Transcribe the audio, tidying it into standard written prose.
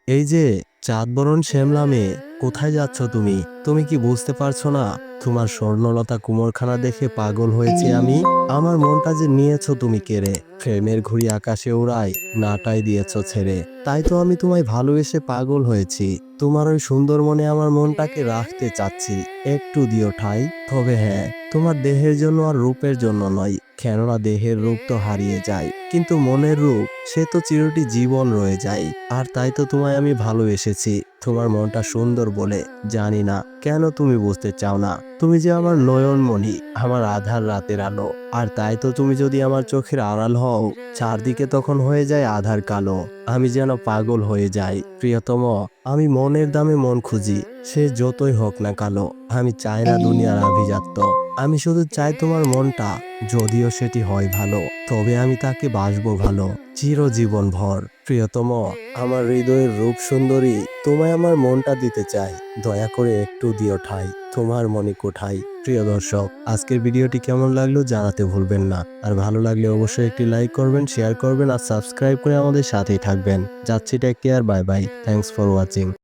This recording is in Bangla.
এই যে চাঁদ বরণ শ্যামলা মেয়ে, কোথায় যাচ্ছ তুমি? তুমি কি বুঝতে পারছো না? তোমার স্বর্ণলতা কুমোরখানা দেখে পাগল হয়েছে আমি। আমার মনটা যে নিয়েছো তুমি কেড়ে, প্রেমের ঘুড়ি আকাশে উড়ায়, নাটাই দিয়েছো ছেড়ে। তাই তো আমি তোমায় ভালোবেসে পাগল হয়েছি। তোমার ওই সুন্দর মনে আমার মনটাকে রাখতে চাচ্ছি, একটু দিও ঠাই। তবে হ্যাঁ, তোমার দেহের জন্য আর রূপের জন্য নয়, কেননা দেহের রূপ তো হারিয়ে যায়, কিন্তু মনের রূপ সে তো চিরটি জীবন রয়ে যায়। আর তাই তো তোমায় আমি ভালোবেসেছি, তোমার মনটা সুন্দর বলে। জানি না কেন তুমি বুঝতে চাও না। তুমি যে আমার নয়নমণি, আমার আধার রাতের আলো। আর তাই তো তুমি যদি আমার চোখের আড়াল হও, চারদিকে তখন হয়ে যায় আধার কালো। আমি যেন পাগল হয়ে যাই প্রিয়তম। আমি মনের দামে মন খুঁজি, সে যতই হোক না কালো। আমি চাই না দুনিয়ার আভিজাত্য, আমি শুধু চাই তোমার মনটা। যদিও সেটি হয় ভালো, তবে আমি তাকে বাসবো ভালো চিরজীবন ভর। প্রিয়তম, আমার হৃদয়ের রূপ সুন্দরী, তোমায় আমার মনটা দিতে চাই। দয়া করে একটু দিও ঠাই, তোমার মনে কোঠায়। প্রিয় দর্শক, আজকের ভিডিওটি কেমন লাগলো জানাতে ভুলবেন না। আর ভালো লাগলে অবশ্যই একটি লাইক করবেন, শেয়ার করবেন আর সাবস্ক্রাইব করে আমাদের সাথেই থাকবেন। যাচ্ছি, take care, bye bye, thanks for watching.